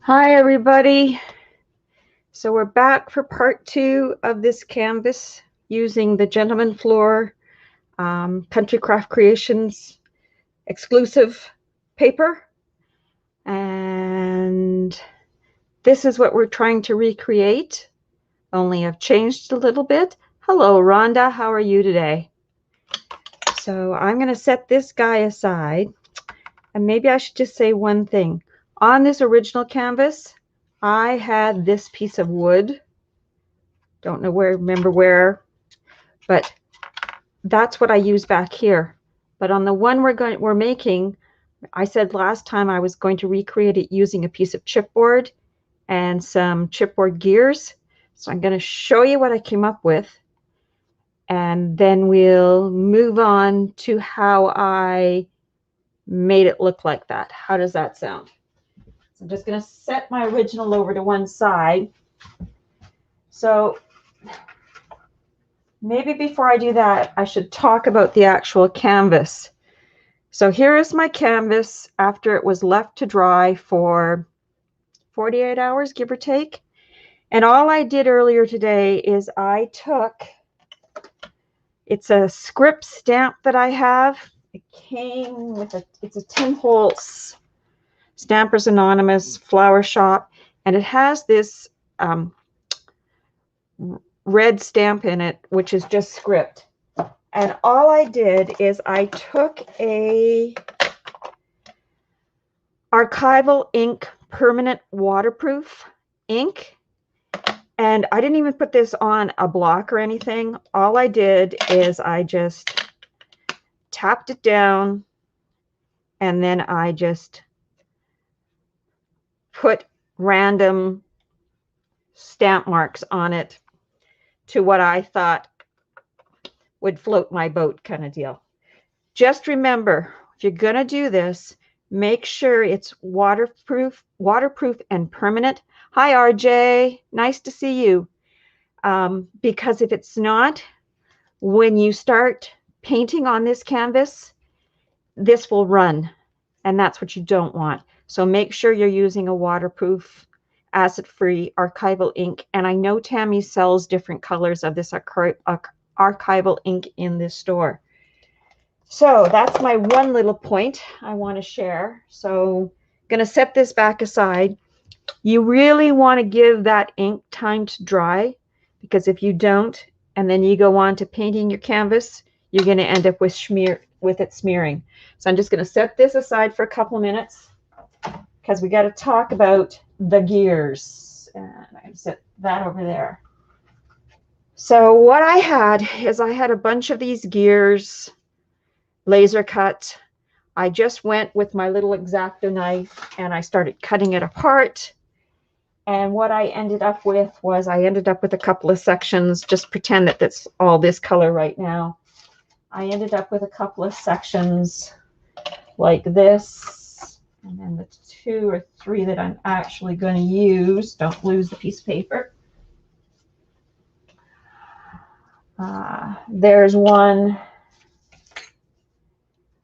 Hi everybody. So we're back for part 2 of this canvas using the Gentleman Fleur Country Craft Creations exclusive paper. And this is what we're trying to recreate, only I've changed a little bit. Hello Rhonda, how are you today? So I'm going to set this guy aside, and maybe I should just say one thing. On this original canvas, I had this piece of wood. Don't know remember where, but that's what I use back here. But on the one we're making, I said last time I was going to recreate it using a piece of chipboard and some chipboard gears. So I'm going to show you what I came up with, and then we'll move on to how I made it look like that. How does that sound? So I'm just going to set my original over to one side. So maybe before I do that, I should talk about the actual canvas. So here is my canvas after it was left to dry for 48 hours, give or take. And all I did earlier today is I took, it's a script stamp that I have. It came with it's a Tim Holtz Stampers Anonymous flower shop, and it has this red stamp in it, which is just script. And all I did is I took a archival ink, permanent waterproof ink, and I didn't even put this on a block or anything. All I did is I just tapped it down, and then I just put random stamp marks on it to what I thought would float my boat, kind of deal. Just remember, if you're going to do this, make sure it's waterproof and permanent. Hi, RJ. Nice to see you. Because if it's not, when you start painting on this canvas, this will run, and that's what you don't want. So make sure you're using a waterproof, acid-free archival ink. And I know Tammy sells different colors of this archival ink in this store. So that's my one little point I want to share. So I'm going to set this back aside. You really want to give that ink time to dry, because if you don't, and then you go on to painting your canvas, you're going to end up with it smearing. So I'm just going to set this aside for a couple of minutes, because we got to talk about the gears. And I set that over there. So what I had is I had a bunch of these gears, laser cut. I just went with my little X-Acto knife and I started cutting it apart. And what I ended up with was a couple of sections. Just pretend that that's all this color right now. I ended up with a couple of sections like this. And then the 2 or 3 that I'm actually going to use. Don't lose the piece of paper. There's one.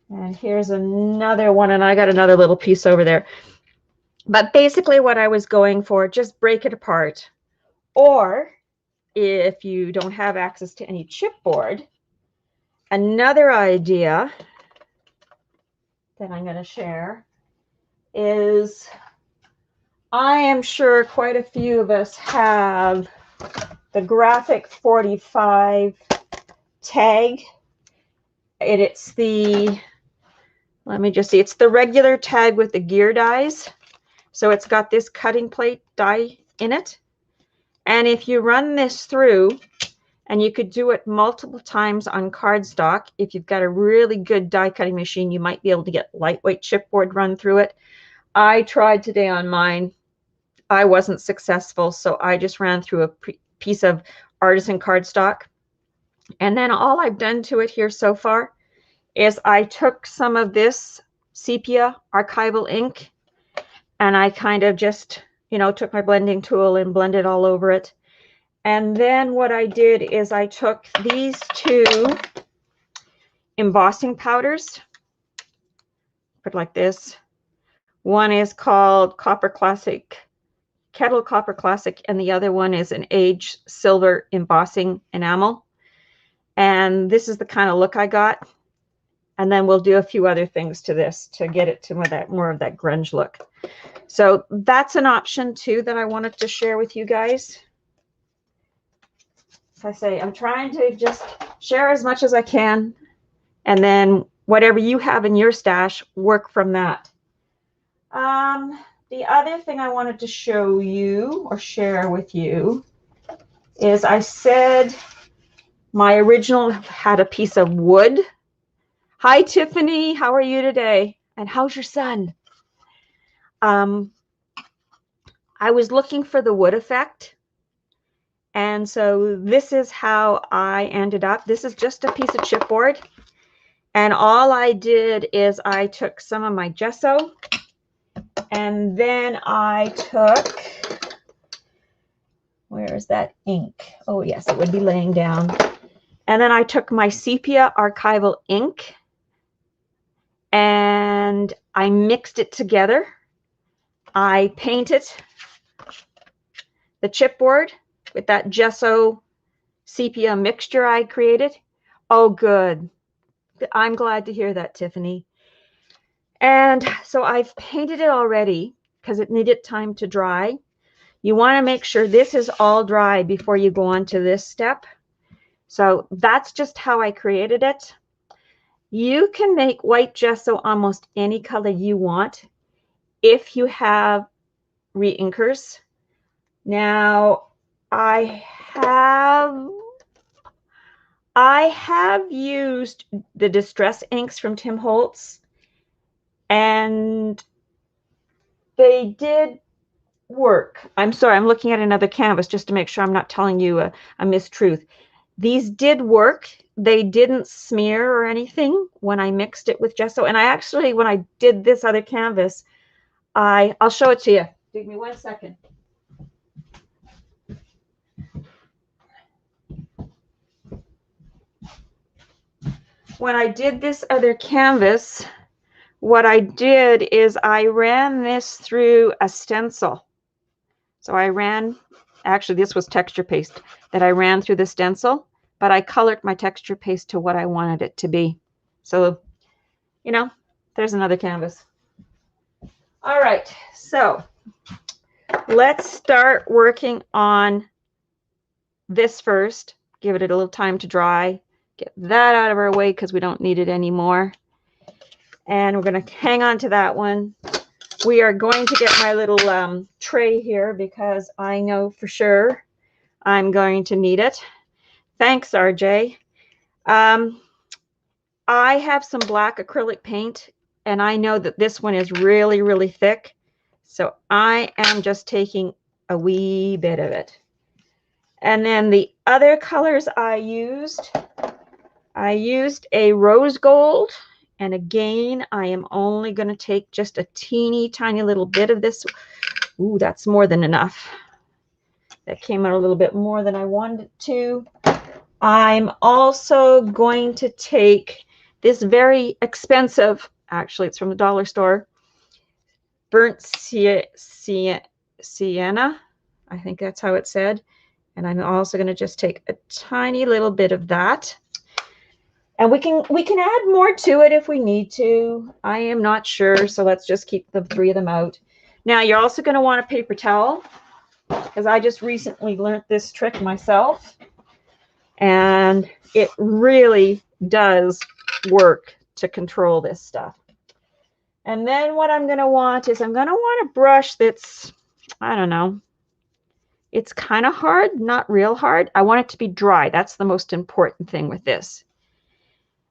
And here's another one, and I got another little piece over there. But basically what I was going for, just break it apart. Or if you don't have access to any chipboard, another idea that I'm going to share is, I am sure quite a few of us have the Graphic 45 tag. It's the, let me just see, it's the regular tag with the gear dies. So it's got this cutting plate die in it. And if you run this through, and you could do it multiple times on cardstock, if you've got a really good die cutting machine, you might be able to get lightweight chipboard run through it. I tried today on mine. I wasn't successful, so I just ran through a piece of artisan cardstock. And then all I've done to it here so far is I took some of this sepia archival ink, and I kind of just, took my blending tool and blended all over it. And then what I did is I took these 2 embossing powders, put like this. One is called Copper Classic Kettle Copper Classic, and the other one is an aged silver embossing enamel. And this is the kind of look I got. And then we'll do a few other things to this to get it to more of that grunge look. So that's an option too that I wanted to share with you guys. As I say, I'm trying to just share as much as I can, and then whatever you have in your stash, work from that. The other thing I wanted to show you or share with you is I said my original had a piece of wood. Hi, Tiffany. How are you today? And how's your son? I was looking for the wood effect. And so this is how I ended up. This is just a piece of chipboard. And all I did is I took some of my gesso, and then I took, where is that ink? Oh yes, it would be laying down. And then I took my sepia archival ink and I mixed it together. I painted the chipboard with that gesso sepia mixture I created. Oh, good. I'm glad to hear that, Tiffany. And so I've painted it already because it needed time to dry. You want to make sure this is all dry before you go on to this step. So that's just how I created it. You can make white gesso almost any color you want if you have re-inkers. Now, I have used the Distress inks from Tim Holtz, and they did work. I'm sorry, I'm looking at another canvas just to make sure I'm not telling you a mistruth. These did work. They didn't smear or anything when I mixed it with gesso. And I actually, when I did this other canvas, I'll show it to you. Give me 1 second. When I did this other canvas, what I did is I ran this through a stencil. So I ran, actually this was texture paste that I ran through the stencil, but I colored my texture paste to what I wanted it to be. So, you know, there's another canvas. All right, so let's start working on this first. Give it a little time to dry. Get that out of our way because we don't need it anymore. And we're going to hang on to that one. We are going to get my little tray here because I know for sure I'm going to need it. Thanks, RJ. I have some black acrylic paint, and I know that this one is really, really thick. So I am just taking a wee bit of it. And then the other colors I used a rose gold. And again, I am only going to take just a teeny tiny little bit of this. Ooh, that's more than enough. That came out a little bit more than I wanted it to. I'm also going to take this very expensive, actually it's from the dollar store, burnt sienna. I think that's how it's said. And I'm also going to just take a tiny little bit of that. And we can add more to it if we need to. I am not sure, so let's just keep the three of them out. Now you're also going to want a paper towel because I just recently learned this trick myself, and it really does work to control this stuff. And then what I'm going to want is I'm going to want a brush that's, I don't know, it's kind of hard, not real hard. I want it to be dry. That's the most important thing with this.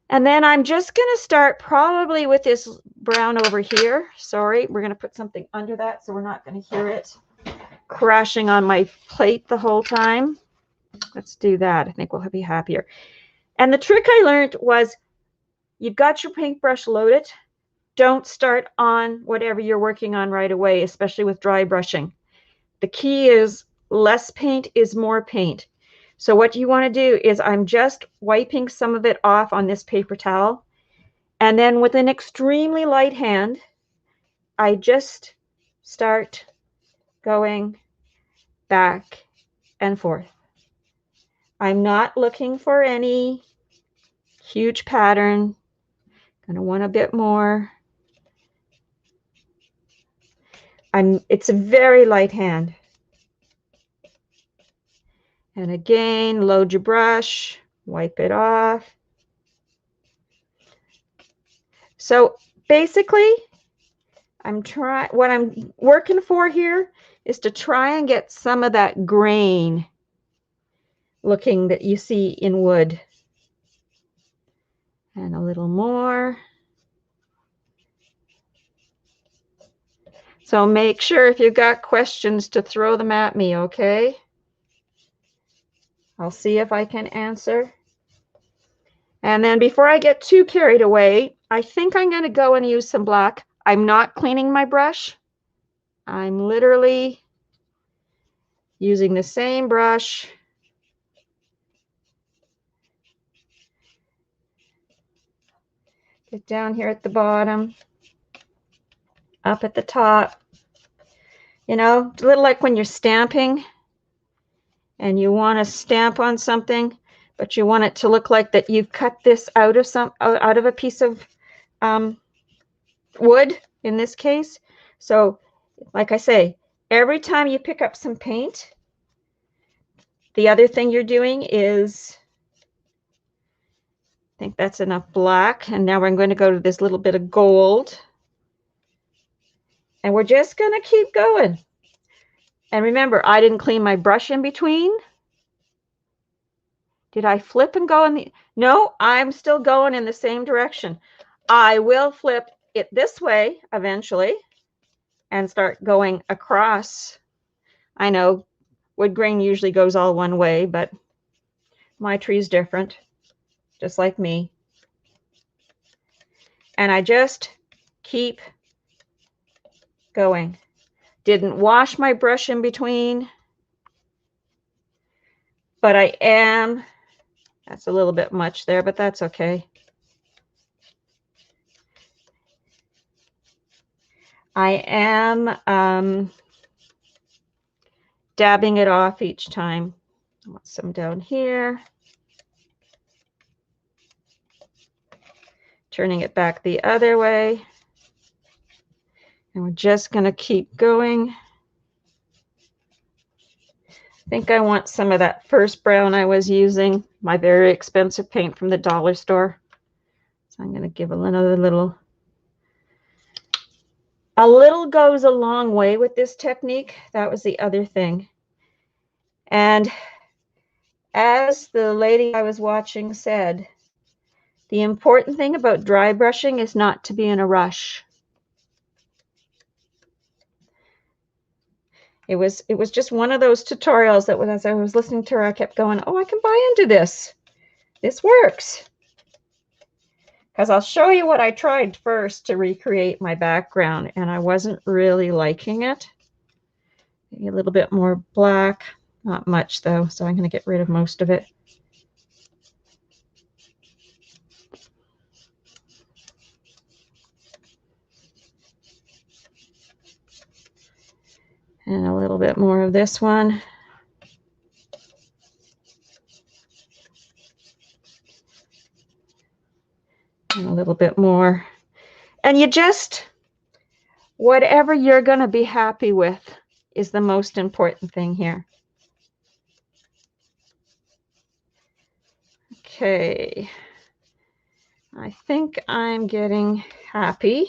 And then I'm just going to start probably with this brown over here. Sorry, we're going to put something under that so we're not going to hear it crashing on my plate the whole time. Let's do that. I think we'll be happier. And the trick I learned was you've got your paintbrush loaded. Don't start on whatever you're working on right away, especially with dry brushing. The key is less paint is more paint. So what you want to do is I'm just wiping some of it off on this paper towel. And then with an extremely light hand, I just start going back and forth. I'm not looking for any huge pattern. Gonna want a bit more. It's a very light hand. And again, load your brush, wipe it off. So basically, what I'm working for here is to try and get some of that grain looking that you see in wood. And a little more. So make sure if you've got questions to throw them at me, okay? I'll see if I can answer. And then before I get too carried away, I think I'm going to go and use some black. I'm not cleaning my brush. I'm literally using the same brush. Get down here at the bottom, up at the top. You know, a little like when you're stamping and you want to stamp on something, but you want it to look like that you've cut this out of a piece of wood in this case. So like I say, every time you pick up some paint, the other thing you're doing is, I think that's enough black, and now I'm going to go to this little bit of gold, and we're just going to keep going. And remember, I didn't clean my brush in between. Did I flip and go in the... No, I'm still going in the same direction. I will flip it this way eventually and start going across. I know wood grain usually goes all one way, but my tree's different, just like me. And I just keep going. Didn't wash my brush in between, but I am... That's a little bit much there, but that's okay. I am dabbing it off each time. I want some down here. Turning it back the other way. And we're just going to keep going. I think I want some of that first brown I was using, my very expensive paint from the dollar store. So I'm going to give another little. A little goes a long way with this technique. That was the other thing. And as the lady I was watching said, the important thing about dry brushing is not to be in a rush. It was just one of those tutorials that as I was listening to her, I kept going, oh, I can buy into this. This works. Because I'll show you what I tried first to recreate my background, and I wasn't really liking it. Maybe a little bit more black. Not much, though, so I'm going to get rid of most of it. And a little bit more of this one. And a little bit more. And you just, whatever you're going to be happy with is the most important thing here. Okay. I think I'm getting happy.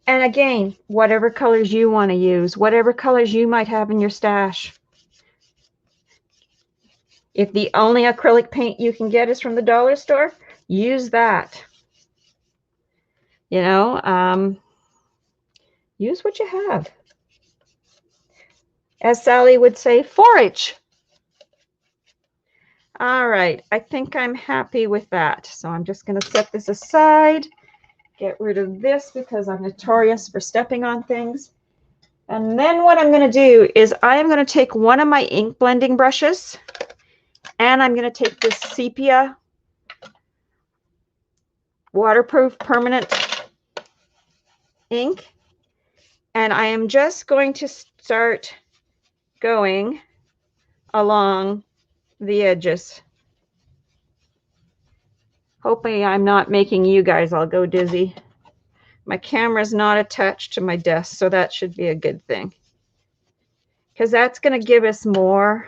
And again, whatever colors you want to use, whatever colors you might have in your stash. If the only acrylic paint you can get is from the dollar store, use that. You know, use what you have. As Sally would say, forage. All right, I think I'm happy with that. So I'm just going to set this aside. Get rid of this because I'm notorious for stepping on things. And then what I'm going to do is I'm going to take one of my ink blending brushes and I'm going to take this sepia waterproof permanent ink, and I am just going to start going along the edges. Hoping I'm not making you guys all go dizzy. My camera's not attached to my desk, so that should be a good thing, because that's going to give us more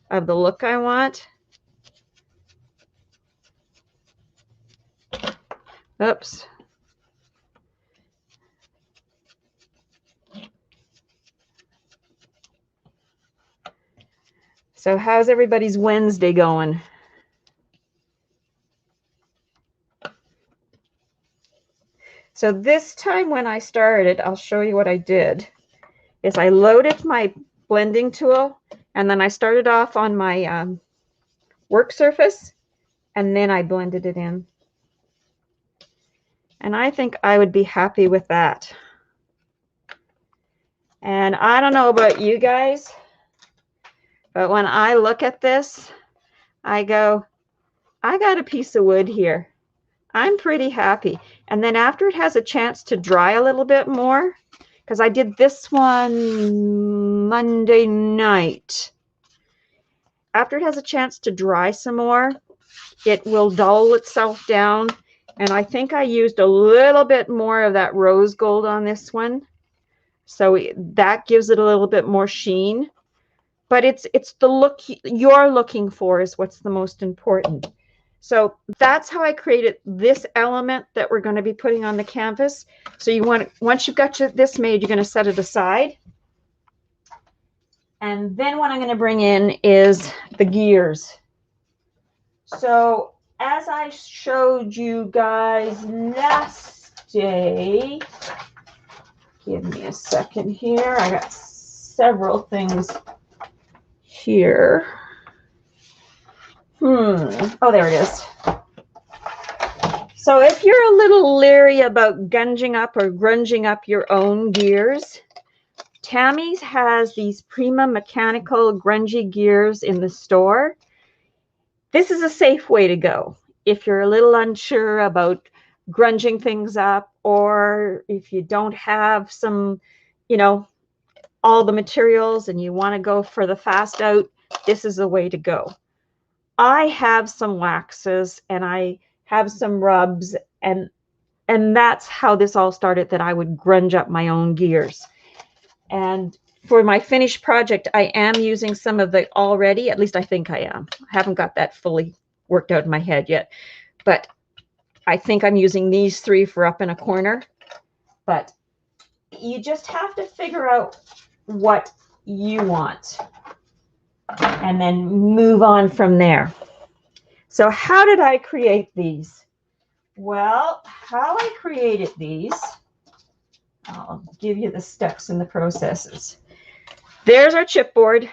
of the look I want. Oops. So how's everybody's Wednesday going? So this time when I started, I'll show you what I did, is I loaded my blending tool, and then I started off on my work surface, and then I blended it in. And I think I would be happy with that. And I don't know about you guys, but when I look at this, I go, I got a piece of wood here. I'm pretty happy. And then after it has a chance to dry a little bit more, because I did this one Monday night. After it has a chance to dry some more, it will dull itself down. And I think I used a little bit more of that rose gold on this one. So that gives it a little bit more sheen. But it's the look you're looking for is what's the most important. So that's how I created this element that we're going to be putting on the canvas. So you want, once you've got this made, you're going to set it aside. And then what I'm going to bring in is the gears. So as I showed you guys last day, give me a second here. I got several things here. Oh, there it is. So if you're a little leery about gunging up or grunging up your own gears, Tammy's has these Prima mechanical grungy gears in the store. This is a safe way to go if you're a little unsure about grunging things up, or if you don't have some, you know, all the materials and you want to go for the fast out, this is the way to go. I have some waxes and I have some rubs, and that's how this all started, that I would grunge up my own gears. And for my finished project, I am using some of the already, at least I think I am. I haven't got that fully worked out in my head yet, but I think I'm using these 3 for up in a corner. But you just have to figure out what you want and then move on from there. So how did I create these? Well, how I created these, I'll give you the steps and the processes. There's our chipboard.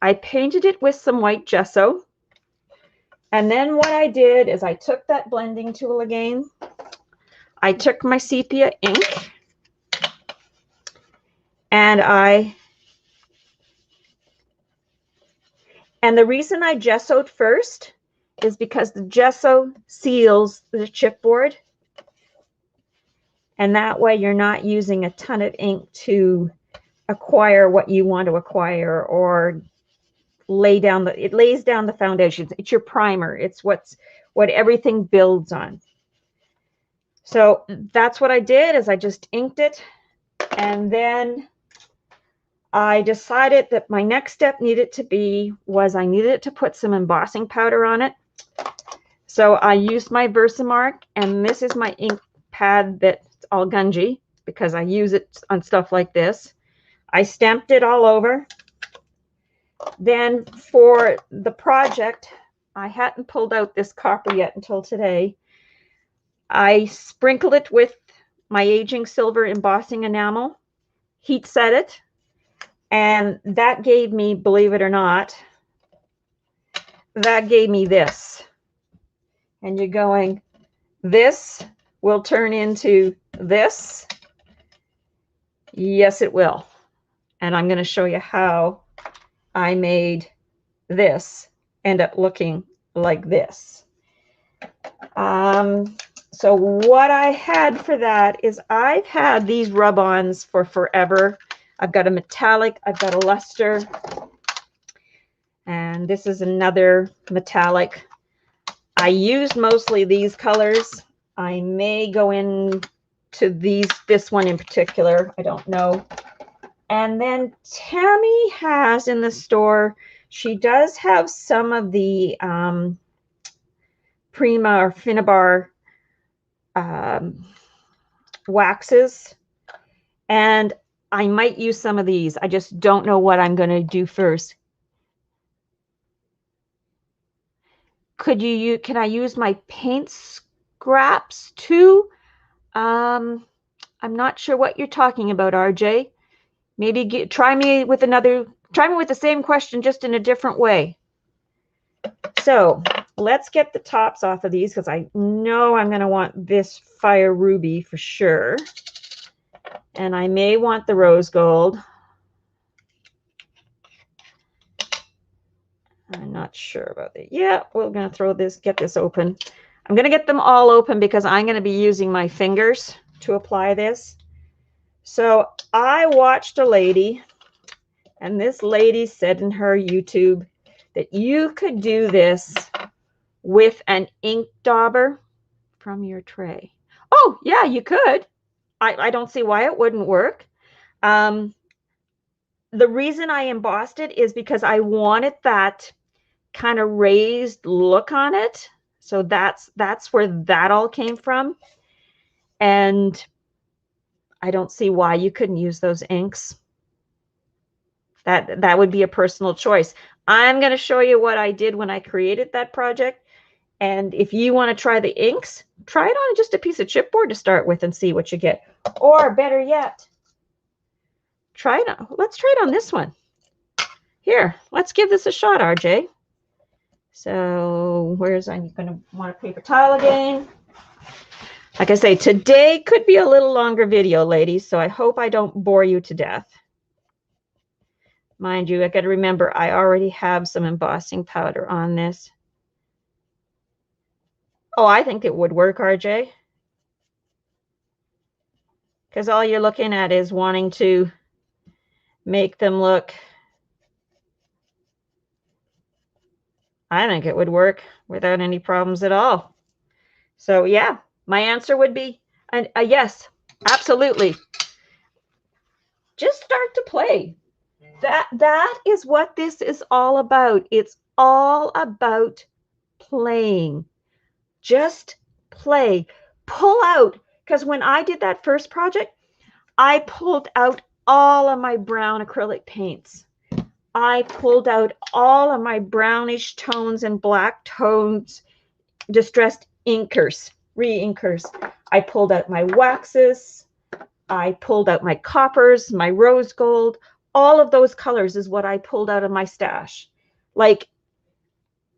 I painted it with some white gesso. And then what I did is I took that blending tool again. I took my sepia ink and the reason I gessoed first is because the gesso seals the chipboard. And that way you're not using a ton of ink to acquire what you want to acquire, or lay down it lays down the foundation. It's your primer. It's what everything builds on. So that's what I did, is I just inked it. And then I decided that my next step needed to be, I needed to put some embossing powder on it. So I used my Versamark, and this is my ink pad that's all gungy because I use it on stuff like this. I stamped it all over. Then for the project, I hadn't pulled out this copper yet until today. I sprinkled it with my aging silver embossing enamel, heat set it, and that gave me, believe it or not, that gave me this. And you're going, this will turn into this? Yes, it will. And I'm going to show you how I made this end up looking like this. So what I had for that is I've had these rub-ons for forever. I've got a metallic, I've got a luster, and this is another metallic. I use mostly these colors. I may go into this one in particular. I don't know. And then Tammy has in the store, she does have some of the Prima or Finnabar waxes. And I might use some of these. I just don't know what I'm going to do first. Can I use my paint scraps too? I'm not sure what you're talking about, RJ. Maybe try me with the same question, just in a different way. So let's get the tops off of these, because I know I'm going to want this fire ruby for sure. And I may want the rose gold. I'm not sure about that. Yeah, we're going to get this open. I'm going to get them all open because I'm going to be using my fingers to apply this. So I watched a lady, and this lady said in her YouTube that you could do this with an ink dauber from your tray. Oh, yeah, you could. I don't see why it wouldn't work. The reason I embossed it is because I wanted that kind of raised look on it. So that's where that all came from. And I don't see why you couldn't use those inks. That would be a personal choice. I'm going to show you what I did when I created that project. And if you want to try the inks, try it on just a piece of chipboard to start with and see what you get. Or better yet, let's try it on this one. Here, let's give this a shot, RJ. So I'm going to want a paper towel again. Like I say, today could be a little longer video, ladies, so I hope I don't bore you to death. Mind you, I got to remember I already have some embossing powder on this. Oh, I think it would work, RJ. Because all you're looking at is wanting to make them look. I think it would work without any problems at all. So yeah, my answer would be a yes, absolutely. Just start to play. That is what this is all about. It's all about playing. Just play. Pull out. Because when I did that first project, I pulled out all of my brown acrylic paints. I pulled out all of my brownish tones and black tones, distressed inkers, re-inkers. I pulled out my waxes. I pulled out my coppers, my rose gold. All of those colors is what I pulled out of my stash. Like,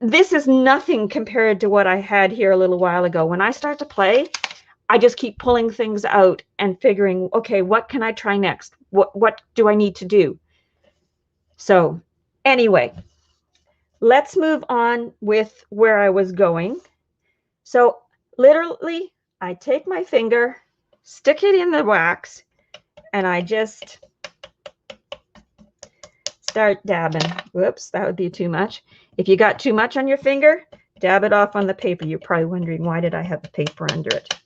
this is nothing compared to what I had here a little while ago. When I start to play, I just keep pulling things out and figuring, okay, what can I try next? What do I need to do? So anyway, let's move on with where I was going. So literally, I take my finger, stick it in the wax, and I just start dabbing. Whoops, that would be too much. If you got too much on your finger, dab it off on the paper. You're probably wondering, why did I have the paper under it?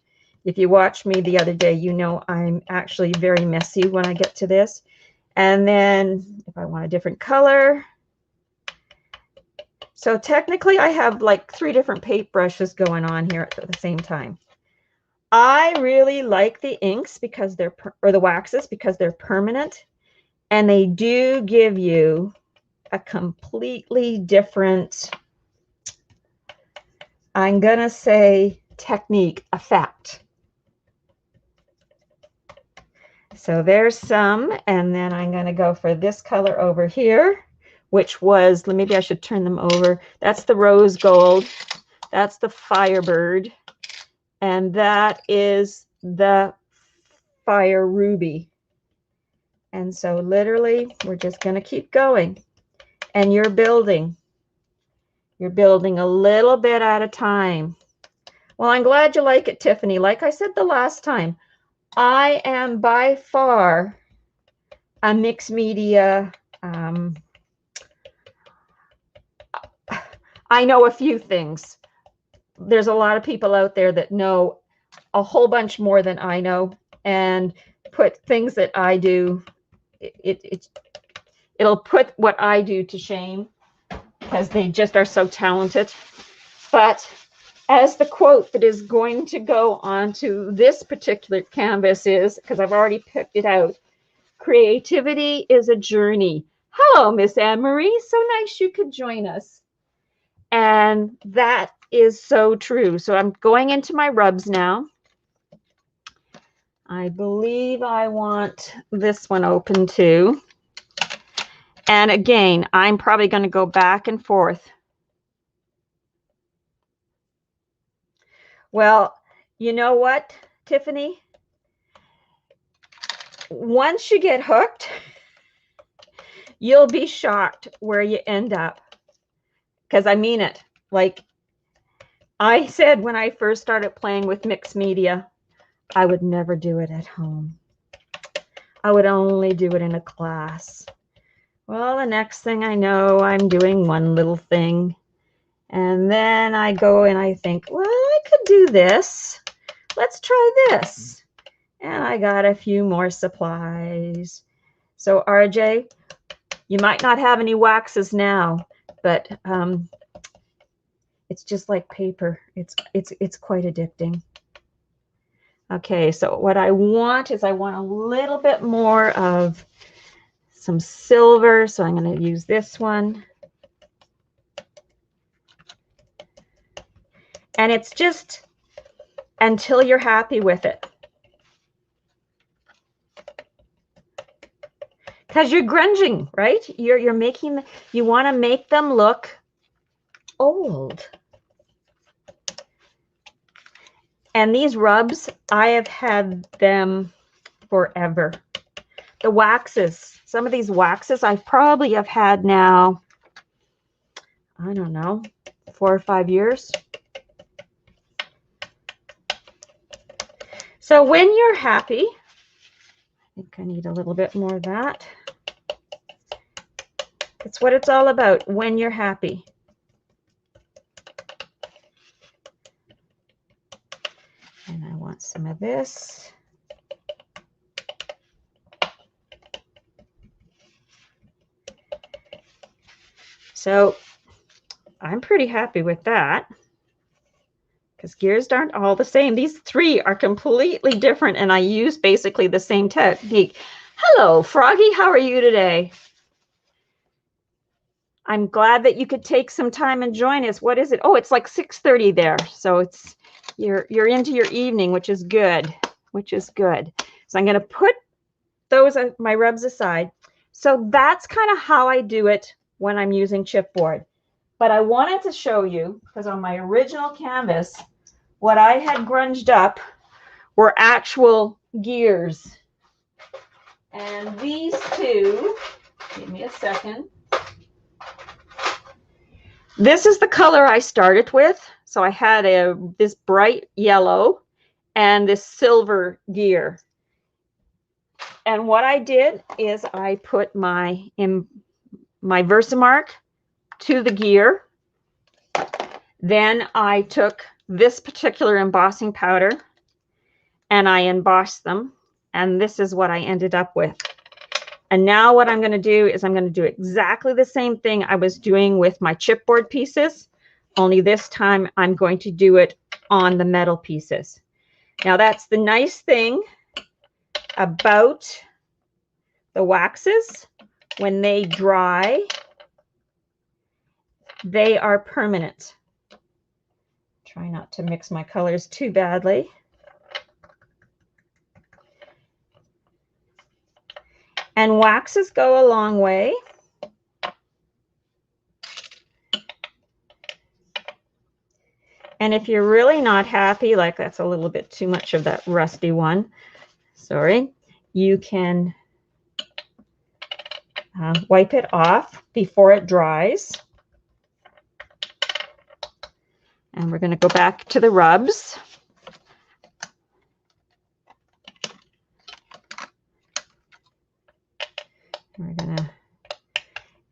If you watched me the other day, you know I'm actually very messy when I get to this. And then if I want a different color. So technically I have like 3 different paint brushes going on here at the same time. I really like the inks because or the waxes, because they're permanent. And they do give you a completely different, I'm going to say, technique, effect. So there's some, and then I'm going to go for this color over here, which was, maybe I should turn them over. That's the rose gold. That's the Firebird. And that is the Fire Ruby. And so literally, we're just going to keep going. And you're building. You're building a little bit at a time. Well, I'm glad you like it, Tiffany. Like I said the last time, I am by far a mixed media. I know a few things. There's a lot of people out there that know a whole bunch more than I know and put things that I do. It'll put what I do to shame because they just are so talented. But as the quote that is going to go onto this particular canvas is, because I've already picked it out, creativity is a journey. Hello, Miss Anne-Marie. So nice you could join us. And that is so true. So I'm going into my rubs now. I believe I want this one open too. And again, I'm probably going to go back and forth. Well, you know what, Tiffany? Once you get hooked, you'll be shocked where you end up. Because I mean it. Like I said when I first started playing with mixed media, I would never do it at home. I would only do it in a class. Well, the next thing I know, I'm doing one little thing. And then I go and I think, well, I could do this. Let's try this. And I got a few more supplies. So RJ, you might not have any waxes now, but it's just like paper. It's quite addicting. Okay, so what I want is I want a little bit more of some silver. So I'm going to use this one. And it's just until you're happy with it. Because you're grunging, right? You're making, you want to make them look old. And these rubs, I have had them forever. The waxes, some of these waxes I probably have had now, I don't know, 4 or 5 years. So when you're happy, I think I need a little bit more of that. It's what it's all about, when you're happy. And I want some of this. So I'm pretty happy with that because gears aren't all the same. These 3 are completely different and I use basically the same technique. Hello, Froggy. How are you today? I'm glad that you could take some time and join us. What is it? Oh, it's like 6:30 there. So it's you're into your evening, which is good, So I'm going to put those my rubs aside. So that's kind of how I do it when I'm using chipboard. But I wanted to show you, because on my original canvas, what I had grunged up were actual gears. And these 2, give me a second. This is the color I started with. So I had this bright yellow and this silver gear. And what I did is I put my Versamark to the gear. Then I took this particular embossing powder and I embossed them. And this is what I ended up with. And now what I'm going to do is I'm going to do exactly the same thing I was doing with my chipboard pieces, only this time I'm going to do it on the metal pieces. Now that's the nice thing about the waxes. When they dry, they are permanent. Try not to mix my colors too badly. And waxes go a long way. And if you're really not happy, like that's a little bit too much of that rusty one, sorry, you can wipe it off before it dries. And we're going to go back to the rubs. We're going to,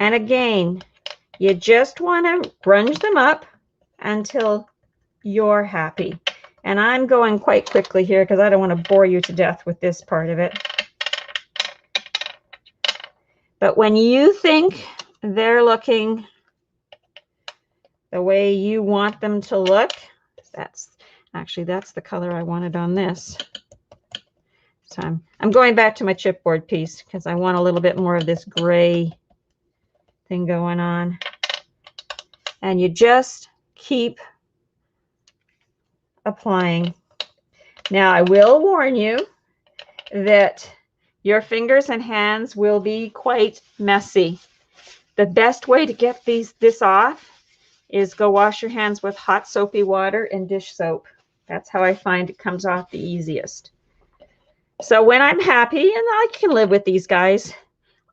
and again, you just want to grunge them up until you're happy. And I'm going quite quickly here because I don't want to bore you to death with this part of it. But when you think they're looking the way you want them to look, that's the color I wanted on this. So I'm going back to my chipboard piece because I want a little bit more of this gray thing going on. And you just keep applying. Now I will warn you that your fingers and hands will be quite messy. The best way to get this off is go wash your hands with hot soapy water and dish soap. That's how I find it comes off the easiest. So when I'm happy and I can live with these guys,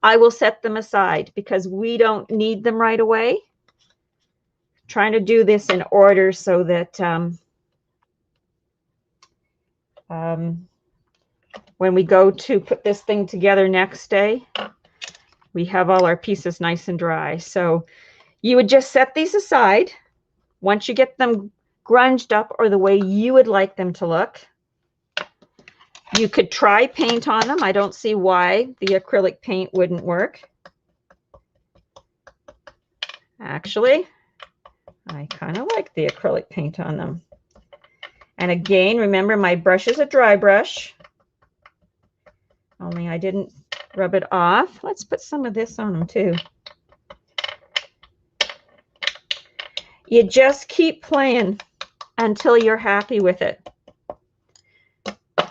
I will set them aside because we don't need them right away. I'm trying to do this in order so that when we go to put this thing together next day, we have all our pieces nice and dry. So you would just set these aside once you get them grunged up or the way you would like them to look. You could try paint on them. I don't see why the acrylic paint wouldn't work. Actually, I kind of like the acrylic paint on them. And again, remember my brush is a dry brush. Only I didn't rub it off. Let's put some of this on them too. You just keep playing until you're happy with it.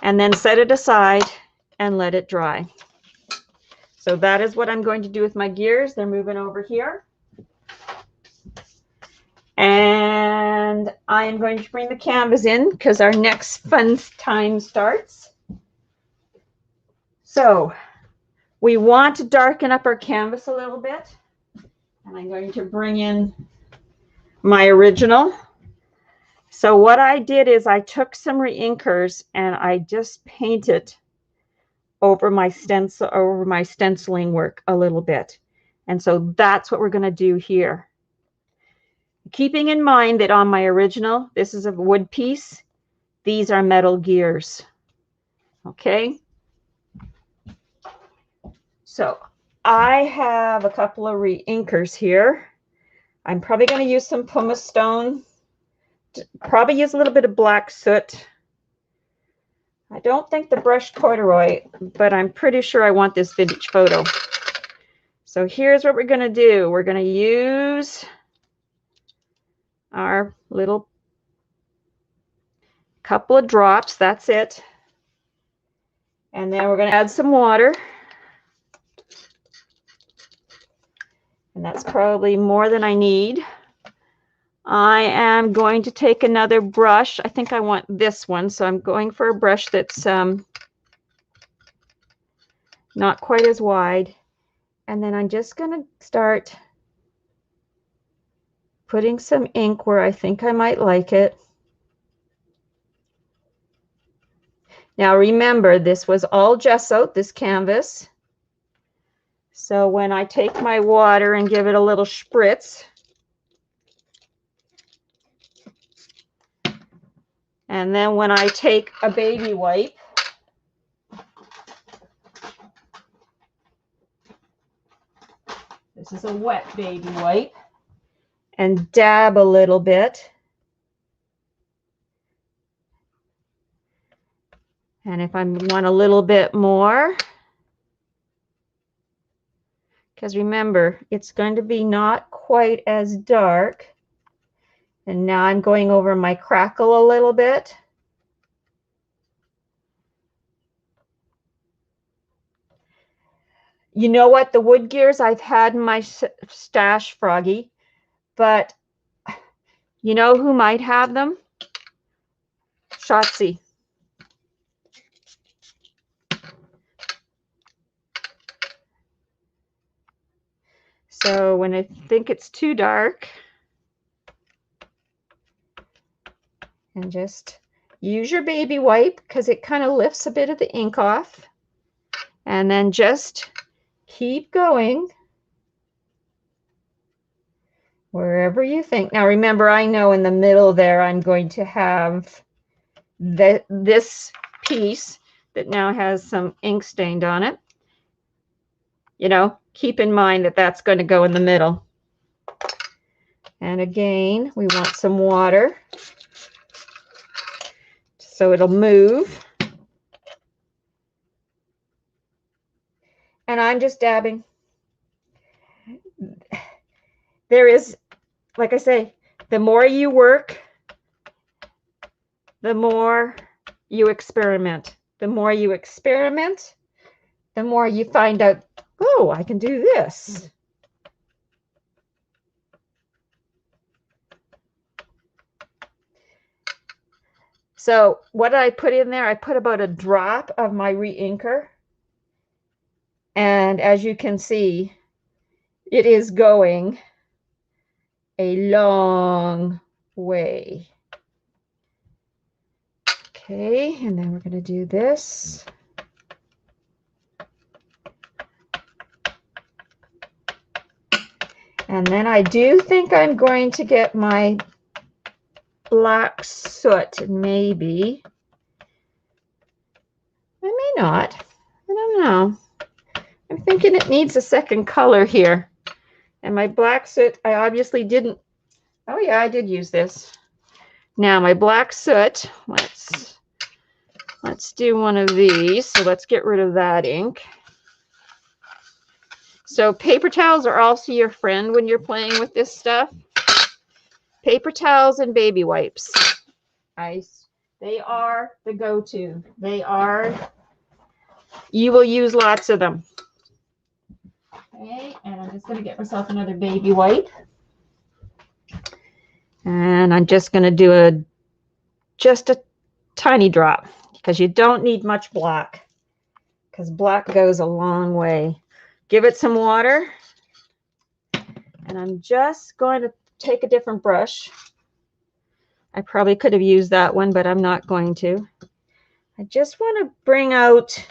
And then set it aside and let it dry. So that is what I'm going to do with my gears. They're moving over here. And I am going to bring the canvas in because our next fun time starts. So we want to darken up our canvas a little bit. And I'm going to bring in my original. So what I did is I took some reinkers and I just painted over my stenciling work a little bit. And so that's what we're going to do here. Keeping in mind that on my original, this is a wood piece. These are metal gears. Okay. So I have a couple of reinkers here. I'm probably going to use some pumice stone. Probably use a little bit of black soot. I don't think the brushed corduroy, but I'm pretty sure I want this vintage photo. So here's what we're going to do. We're going to use our little couple of drops. That's it. And then we're going to add some water. And that's probably more than I need. I am going to take another brush. I think I want this one, so I'm going for a brush that's not quite as wide. And then I'm just going to start putting some ink where I think I might like it. Now remember, this was all gesso, this canvas. So when I take my water and give it a little spritz, and then when I take a baby wipe, this is a wet baby wipe, and dab a little bit. And if I want a little bit more, because remember, it's going to be not quite as dark. And now I'm going over my crackle a little bit. You know what? The wood gears I've had in my stash, Froggy, but you know who might have them? Shotzi. So when I think it's too dark, And just use your baby wipe because it kind of lifts a bit of the ink off. And then just keep going wherever you think. Now remember, I know in the middle there I'm going to have this piece that now has some ink stained on it. You know, keep in mind that that's going to go in the middle. And again, we want some water so it'll move. And I'm just dabbing. There is, like I say, the more you work, the more you experiment. The more you experiment, the more you find out, oh, I can do this. So what did I put in there? I put about a drop of my re-inker. And as you can see, it is going a long way. Okay, and then we're going to do this. And then I do think I'm going to get my black soot, maybe. I may not. I don't know. I'm thinking it needs a second color here. And my black soot, I obviously didn't. Oh yeah, I did use this. Now my black soot, let's do one of these. So let's get rid of that ink. So paper towels are also your friend when you're playing with this stuff. Paper towels and baby wipes. They are the go-to. They are, you will use lots of them. Okay, and I'm just going to get myself another baby wipe. And I'm just going to do just a tiny drop because you don't need much black because black goes a long way. Give it some water. And I'm just going to take a different brush. I probably could have used that one, but I'm not going to. I just want to bring out,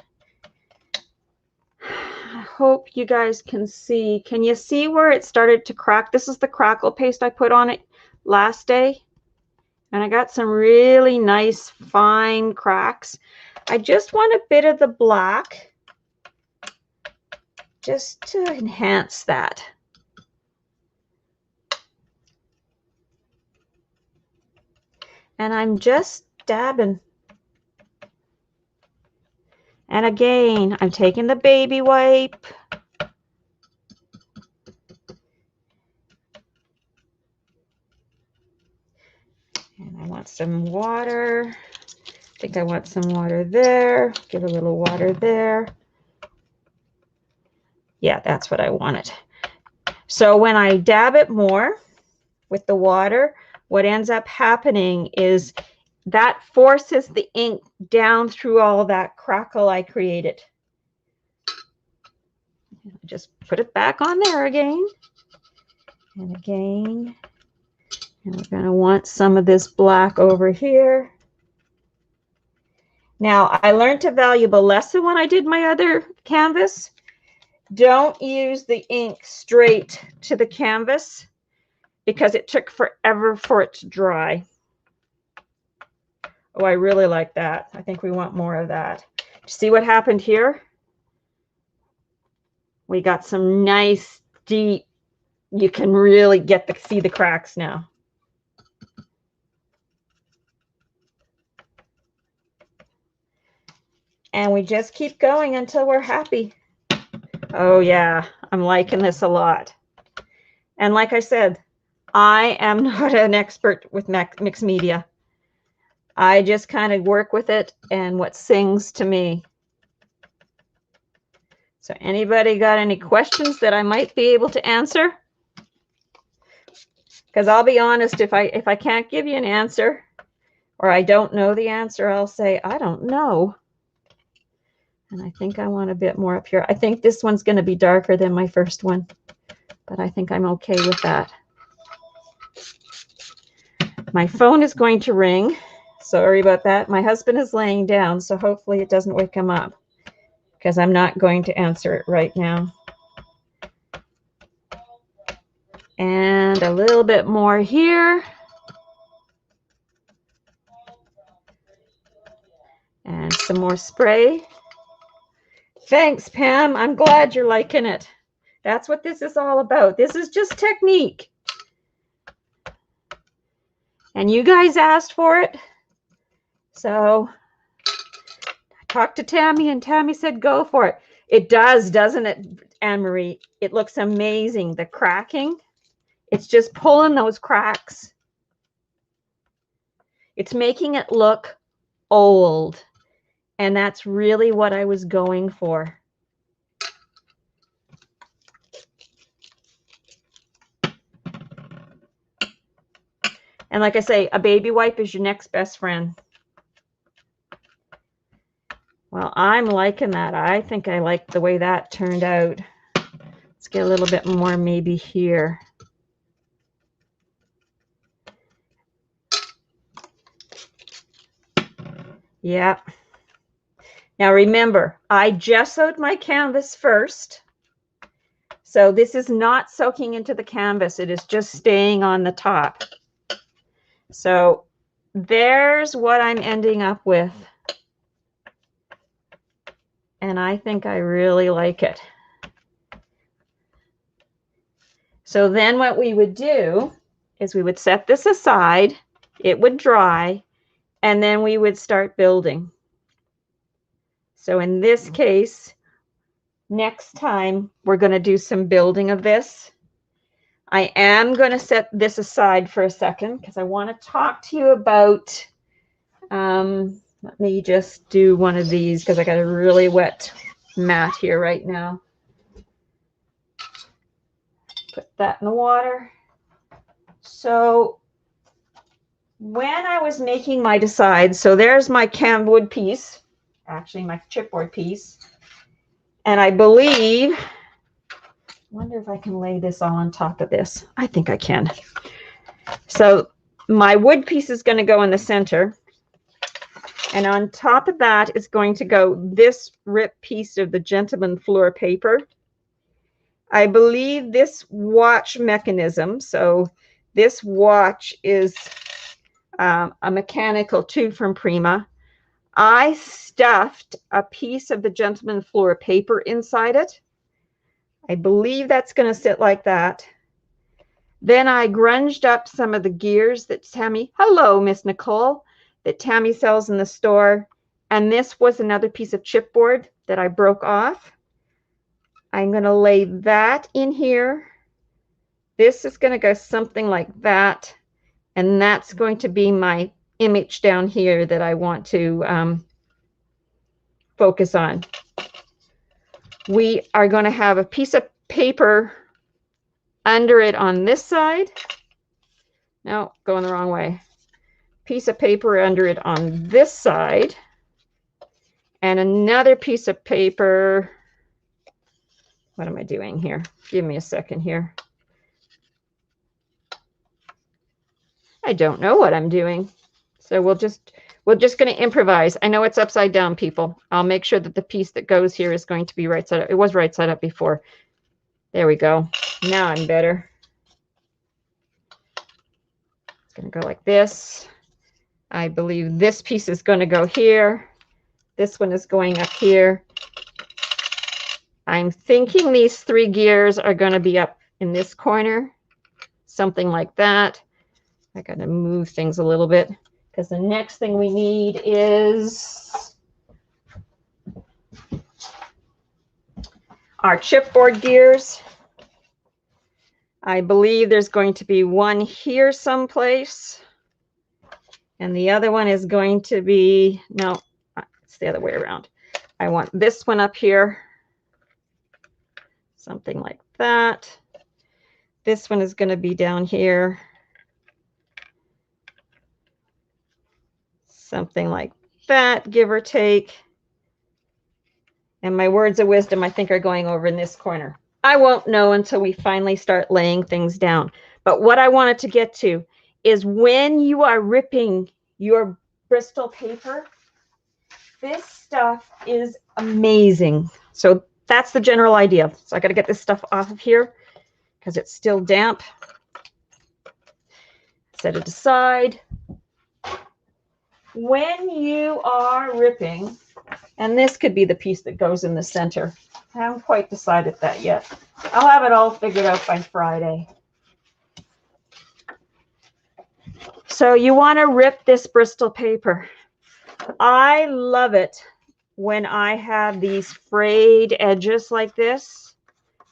I hope you guys can see. Can you see where it started to crack? This is the crackle paste I put on it last day. And I got some really nice fine cracks. I just want a bit of the black just to enhance that. And I'm just dabbing. And again, I'm taking the baby wipe. And I want some water. I think I want some water there. Give a little water there. Yeah, that's what I wanted. So when I dab it more with the water, what ends up happening is that forces the ink down through all that crackle I created. Just put it back on there again and again. And we're going to want some of this black over here. Now, I learned a valuable lesson when I did my other canvas. Don't use the ink straight to the canvas because it took forever for it to dry. Oh, I really like that. I think we want more of that. See what happened here? We got some nice deep, you can really see the cracks now. And we just keep going until we're happy. Oh yeah, I'm liking this a lot. And like I said, I am not an expert with mixed media. I just kind of work with it and what sings to me. So anybody got any questions that I might be able to answer? Because I'll be honest, if I can't give you an answer or I don't know the answer, I'll say, I don't know. And I think I want a bit more up here. I think this one's going to be darker than my first one, but I think I'm okay with that. My phone is going to ring. Sorry about that. My husband is laying down, so hopefully it doesn't wake him up because I'm not going to answer it right now. And a little bit more here. And some more spray. Thanks, Pam. I'm glad you're liking it. That's what this is all about. This is just technique. And you guys asked for it. So I talked to Tammy, and Tammy said go for it. It does, doesn't it, Anne-Marie? It looks amazing. The cracking. It's just pulling those cracks. It's making it look old. And that's really what I was going for. And like I say, a baby wipe is your next best friend. Well, I'm liking that. I think I like the way that turned out. Let's get a little bit more maybe here. Yeah. Now remember, I gessoed my canvas first. So this is not soaking into the canvas. It is just staying on the top. So there's what I'm ending up with. And I think I really like it. So then what we would do is we would set this aside. It would dry. And then we would start building. So in this case, next time we're going to do some building of this. I am going to set this aside for a second because I want to talk to you about, let me just do one of these because I got a really wet mat here right now. Put that in the water. So when I was making my decide, so there's my camwood piece, actually my chipboard piece. And I believe, wonder if I can lay this all on top of this. I think I can. So my wood piece is going to go in the center. And on top of that is going to go this ripped piece of the Gentleman Fleur paper. I believe this watch mechanism, so this watch is a mechanical tube from Prima. I stuffed a piece of the Gentleman Fleur paper inside it. I believe that's going to sit like that. Then I grunged up some of the gears that Tammy, hello, Miss Nicole, that Tammy sells in the store. And this was another piece of chipboard that I broke off. I'm going to lay that in here. This is going to go something like that. And that's going to be my image down here that I want to focus on. We are going to have a piece of paper under it on this side. No, going the wrong way. Piece of paper under it on this side. And another piece of paper. What am I doing here? Give me a second here. I don't know what I'm doing. So we're just going to improvise. I know it's upside down, people. I'll make sure that the piece that goes here is going to be right side up. It was right side up before. There we go. Now I'm better. It's going to go like this. I believe this piece is going to go here. This one is going up here. I'm thinking these three gears are going to be up in this corner. Something like that. I got to move things a little bit because the next thing we need is our chipboard gears. I believe there's going to be one here someplace. And the other one is going to be, no, it's the other way around. I want this one up here. Something like that. This one is going to be down here. Something like that, give or take. And my words of wisdom, I think, are going over in this corner. I won't know until we finally start laying things down. But what I wanted to get to is when you are ripping your Bristol paper. This stuff is amazing. So that's the general idea. So I got to get this stuff off of here because it's still damp. Set it aside. When you are ripping, and this could be the piece that goes in the center. I haven't quite decided that yet. I'll have it all figured out by Friday. So you want to rip this Bristol paper. I love it when I have these frayed edges like this,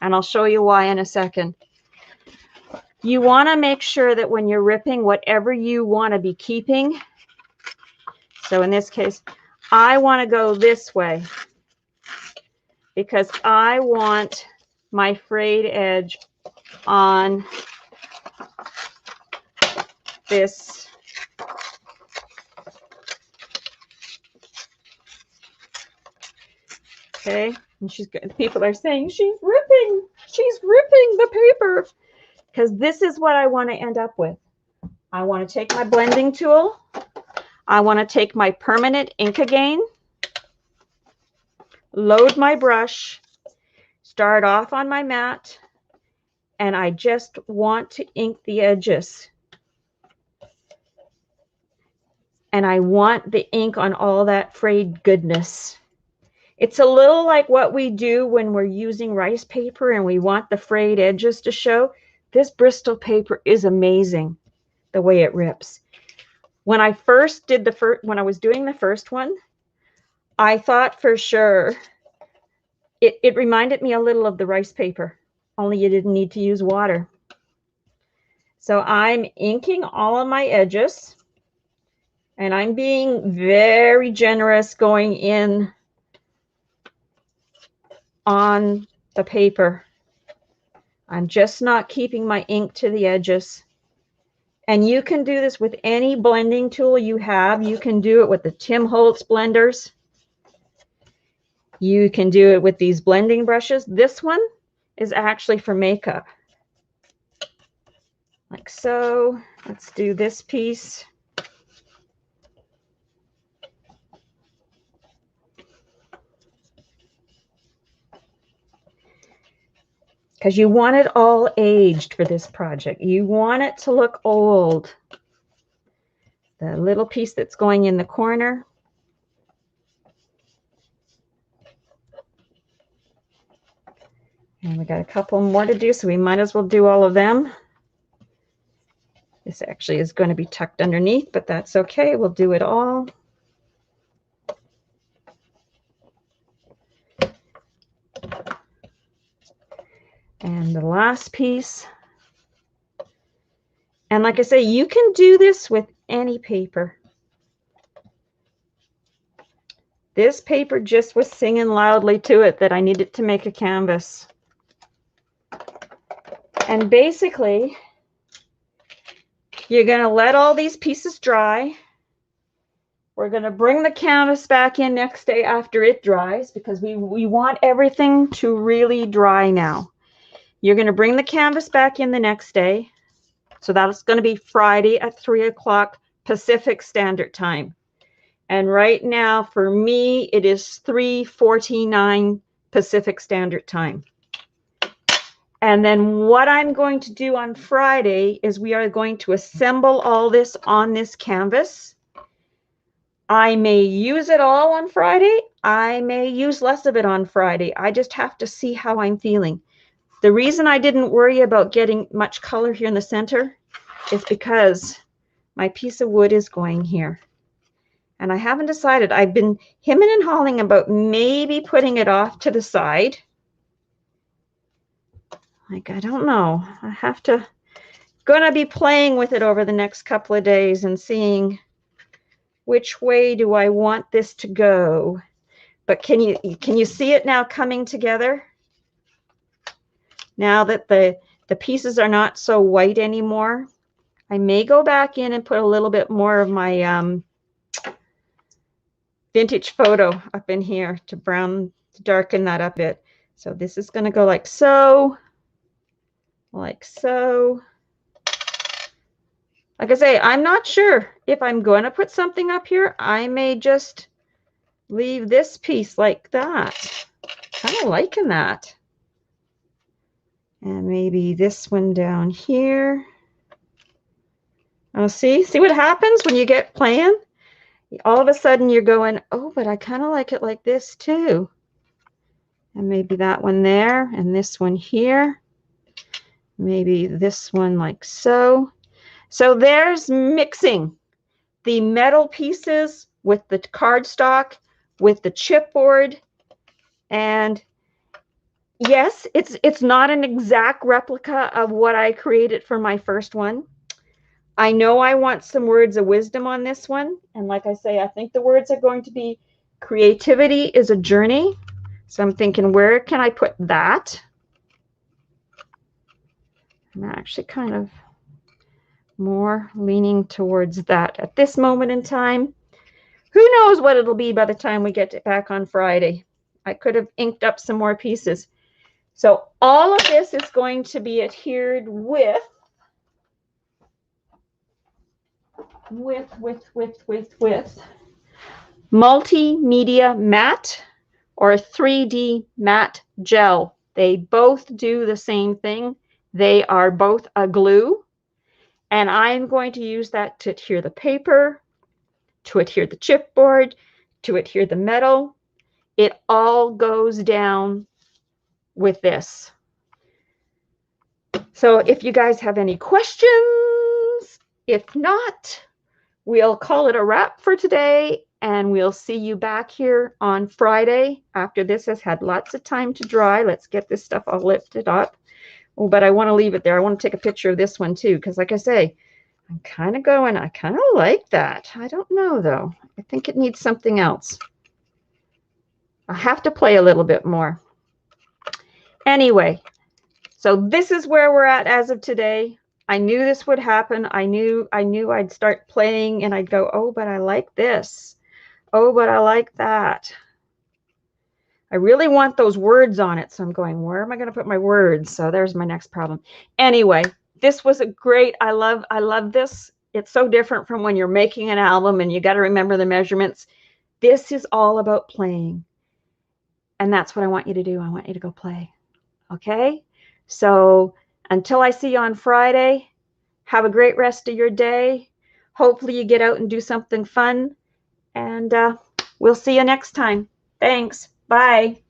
and I'll show you why in a second. You want to make sure that when you're ripping, whatever you want to be keeping, so in this case, I want to go this way because I want my frayed edge on this okay, and people are saying she's ripping the paper, because this is what I want to end up with. I want to take my blending tool, I want to take my permanent ink again, load my brush, start off on my mat, and I just want to ink the edges. And I want the ink on all that frayed goodness. It's a little like what we do when we're using rice paper and we want the frayed edges to show. This Bristol paper is amazing the way it rips. When I first did when I was doing the first one, I thought for sure it reminded me a little of the rice paper, only you didn't need to use water. So I'm inking all of my edges. And I'm being very generous going in on the paper. I'm just not keeping my ink to the edges. And you can do this with any blending tool you have. You can do it with the Tim Holtz blenders. You can do it with these blending brushes. This one is actually for makeup. Like so. Let's do this piece. Because you want it all aged for this project. You want it to look old. The little piece that's going in the corner. And we got a couple more to do, so we might as well do all of them. This actually is going to be tucked underneath, but that's okay. We'll do it all. And the last piece. And like I say, you can do this with any paper. This paper just was singing loudly to it that I needed to make a canvas. And basically, you're going to let all these pieces dry. We're going to bring the canvas back in next day after it dries, because we want everything to really dry now. You're going to bring the canvas back in the next day. So that's going to be Friday at 3 o'clock Pacific Standard Time. And right now, for me, it is 3:49 Pacific Standard Time. And then what I'm going to do on Friday is we are going to assemble all this on this canvas. I may use it all on Friday. I may use less of it on Friday. I just have to see how I'm feeling. The reason I didn't worry about getting much color here in the center is because my piece of wood is going here. And I haven't decided. I've been hemming and hawing about maybe putting it off to the side. Like, I don't know. I have to, gonna be playing with it over the next couple of days and seeing which way do I want this to go. But can you see it now coming together? Now that the pieces are not so white anymore, I may go back in and put a little bit more of my vintage photo up in here to darken that up a bit. So this is going to go like so, like so. Like I say, I'm not sure if I'm going to put something up here. I may just leave this piece like that. Kind of liking that. And maybe this one down here. Oh, see what happens when you get playing? All of a sudden you're going, oh, but I kind of like it like this too. And maybe that one there and this one here. Maybe this one like so. So there's mixing the metal pieces with the cardstock, with the chipboard. And yes, it's not an exact replica of what I created for my first one. I know I want some words of wisdom on this one. And like I say, I think the words are going to be creativity is a journey. So I'm thinking, where can I put that? I'm actually kind of more leaning towards that at this moment in time. Who knows what it'll be by the time we get back on Friday. I could have inked up some more pieces. So all of this is going to be adhered with multimedia matte or 3D matte gel. They both do the same thing. They are both a glue. And I'm going to use that to adhere the paper, to adhere the chipboard, to adhere the metal. It all goes down with this. So if you guys have any questions, if not, we'll call it a wrap for today, and we'll see you back here on Friday after this has had lots of time to dry. Let's get this stuff all lifted up. Oh, but I want to leave it there. I want to take a picture of this one too, because like I say, I'm kind of going, I kind of like that. I don't know though. I think it needs something else. I have to play a little bit more. Anyway, so this is where we're at as of today. I knew this would happen. I knew I'd start playing and I'd go, oh, but I like this. Oh, but I like that. I really want those words on it. So I'm going, where am I going to put my words? So there's my next problem. Anyway, this was a great, I love this. It's so different from when you're making an album and you got to remember the measurements. This is all about playing. And that's what I want you to do. I want you to go play. Okay? So until I see you on Friday, have a great rest of your day. Hopefully you get out and do something fun. And we'll see you next time. Thanks. Bye.